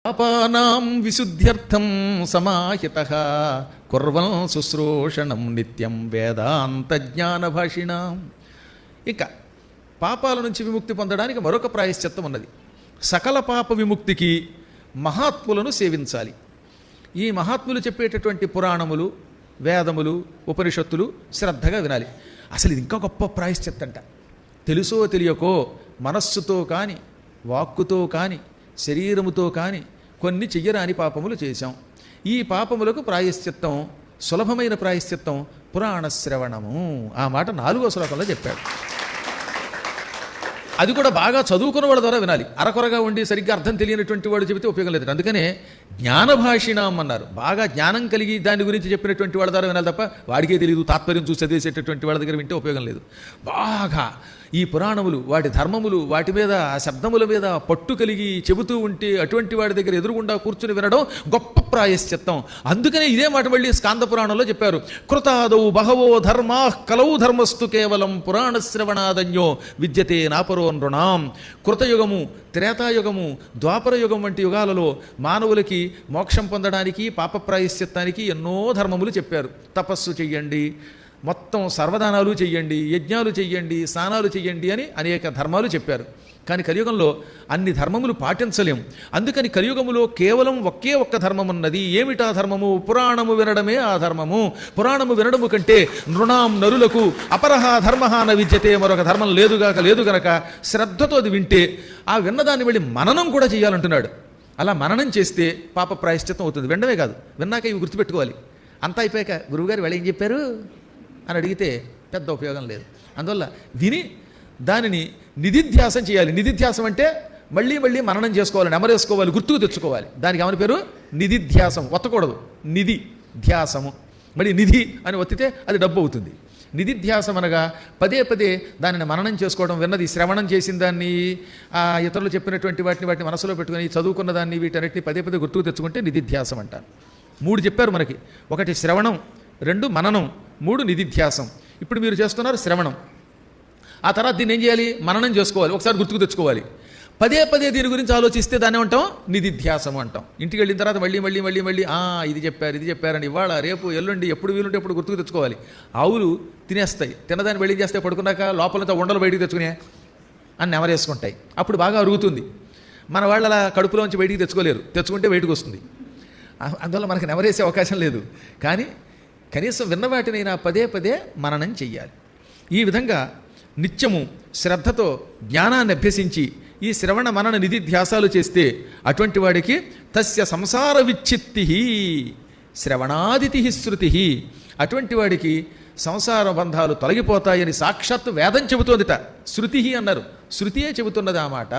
పాపానాం విశుద్ధ్యర్థం సమాహితః కుర్వన్ శుశ్రూషణం నిత్యం వేదాంత జ్ఞానభాషిణాం. ఇక పాపాల నుంచి విముక్తి పొందడానికి మరొక ప్రాయశ్చిత్తం ఉన్నది. సకల పాప విముక్తికి మహాత్ములను సేవించాలి. ఈ మహాత్ములు చెప్పేటటువంటి పురాణములు, వేదములు, ఉపనిషత్తులు శ్రద్ధగా వినాలి. అసలు ఇది ఇంకా గొప్ప ప్రాయశ్చిత్తంట. తెలుసో తెలియకో మనస్సుతో కానీ, వాక్కుతో కానీ, శరీరముతో కానీ కొన్ని చెయ్యరాని పాపములు చేశాం. ఈ పాపములకు ప్రాయశ్చిత్తం, సులభమైన ప్రాయశ్చిత్తం పురాణ శ్రవణము. ఆ మాట 4వ శ్లోకంలో చెప్పాడు. అది కూడా బాగా చదువుకున్న వాళ్ళ ద్వారా వినాలి. అరకొరగా ఉండి సరిగ్గా అర్థం తెలియనటువంటి వాడు చెబితే ఉపయోగం లేదు. అందుకనే జ్ఞానభాషిణం అన్నారు. బాగా జ్ఞానం కలిగి దాని గురించి చెప్పినటువంటి వాళ్ళ ద్వారా వినాలి తప్ప వాడికే తెలియదు తాత్పర్యం చూసి చదివేసేటటువంటి వాళ్ళ దగ్గర వింటే ఉపయోగం లేదు. బాగా ఈ పురాణములు, వాటి ధర్మములు, వాటి మీద ఆ శబ్దముల మీద పట్టు కలిగి చెబుతూ ఉంటే అటువంటి వాడి దగ్గర ఎదురుగుండా కూర్చుని వినడం గొప్ప ప్రాయశ్చిత్తం. అందుకనే ఇదే మాట మళ్ళీ స్కాంద పురాణంలో చెప్పారు. కృతాదౌ బహవో ధర్మా కలౌ ధర్మస్తు కేవలం పురాణ శ్రవణాదన్యో విద్యతే నాపరో నృణాం. కృతయుగము, త్రేతాయుగము, ద్వాపర యుగం వంటి యుగాలలో మానవులకి మోక్షం పొందడానికి, పాప ప్రాయశ్చిత్తానికి ఎన్నో ధర్మములు చెప్పారు. తపస్సు చెయ్యండి, మొత్తం సర్వదానాలు చెయ్యండి, యజ్ఞాలు చెయ్యండి, స్నానాలు చెయ్యండి అని అనేక ధర్మాలు చెప్పారు. కానీ కలియుగంలో అన్ని ధర్మములు పాటించలేం. అందుకని కలియుగములో కేవలం ఒకే ఒక్క ధర్మం ఉన్నది. ఏమిటా ధర్మము? పురాణము వినడమే ఆ ధర్మము. పురాణము వినడము కంటే నృణాం నరులకు అపరహ ధర్మహ న విద్యతే, మరొక ధర్మం లేదు గనక శ్రద్ధతో అది వింటే ఆ విన్నదాన్ని వెళ్ళి మననం కూడా చేయాలంటున్నాడు. అలా మననం చేస్తే పాప ప్రాయశ్చిత్తం అవుతుంది. వినడమే కాదు, విన్నాక ఇవి గుర్తుపెట్టుకోవాలి. అంతా అయిపోయాక గురువుగారు వాళ్ళు ఏం చెప్పారు అని అడిగితే పెద్ద ఉపయోగం లేదు. అందువల్ల విని దానిని నిధిధ్యాసం చేయాలి. నిధిధ్యాసం అంటే మళ్ళీ మళ్ళీ మననం చేసుకోవాలి, నెమరేసుకోవాలి, గుర్తుకు తెచ్చుకోవాలి. దానికి ఏమని పేరు? నిధిధ్యాసం. ఒత్తకూడదు, నిధి ధ్యాసము. మళ్ళీ నిధి అని ఒత్తితే అది డబ్బు అవుతుంది. నిధిధ్యాసం అనగా పదే పదే దానిని మననం చేసుకోవడం, విన్నది శ్రవణం చేసిన దాన్ని, ఇతరులు చెప్పినటువంటి వాటిని మనసులో పెట్టుకుని చదువుకున్న దాన్ని, వీటన్నిటిని పదే పదే గుర్తుకు తెచ్చుకుంటే నిధిధ్యాసం అంటారు. 3 చెప్పారు మనకి. 1 శ్రవణం, 2 మననం, 3 నిధిధ్యాసం. ఇప్పుడు మీరు చేస్తున్నారు శ్రవణం. ఆ తర్వాత దీన్ని ఏం చేయాలి? మననం చేసుకోవాలి, ఒకసారి గుర్తుకు తెచ్చుకోవాలి. పదే పదే దీని గురించి ఆలోచిస్తే దాన్ని ఏమంటాం? నిధిధ్యాసం అంటాం. ఇంటికి వెళ్ళిన తర్వాత మళ్ళీ ఇది చెప్పారని ఇవాళ, రేపు, ఎల్లుండి ఎప్పుడు వీలుంటే ఎప్పుడు గుర్తుకు తెచ్చుకోవాలి. ఆవులు తినేస్తాయి, తినదాన్ని వెళ్ళి చేస్తే పడుకున్నాక లోపలంతా ఉండలు బయటికి తెచ్చుకునే అని నెమరేసుకుంటాయి. అప్పుడు బాగా అరుగుతుంది. మన వాళ్ళ అలా కడుపులోంచి బయటికి తెచ్చుకోలేరు, తెచ్చుకుంటే బయటకు వస్తుంది. అందువల్ల మనకు నెమరేసే అవకాశం లేదు. కానీ కనీసం విన్నవాటినైనా పదే పదే మననం చెయ్యాలి. ఈ విధంగా నిత్యము శ్రద్ధతో జ్ఞానాన్ని అభ్యసించి ఈ శ్రవణ మనన నిధిధ్యాసాలు చేస్తే అటువంటి వాడికి తస్య సంసార విచ్ఛిత్తి శ్రవణాదితి శృతి, అటువంటి వాడికి సంసార బంధాలు తొలగిపోతాయని సాక్షాత్తు వేదం చెబుతోందిట. శృతి అన్నారు, శృతియే చెబుతున్నది ఆ మాట.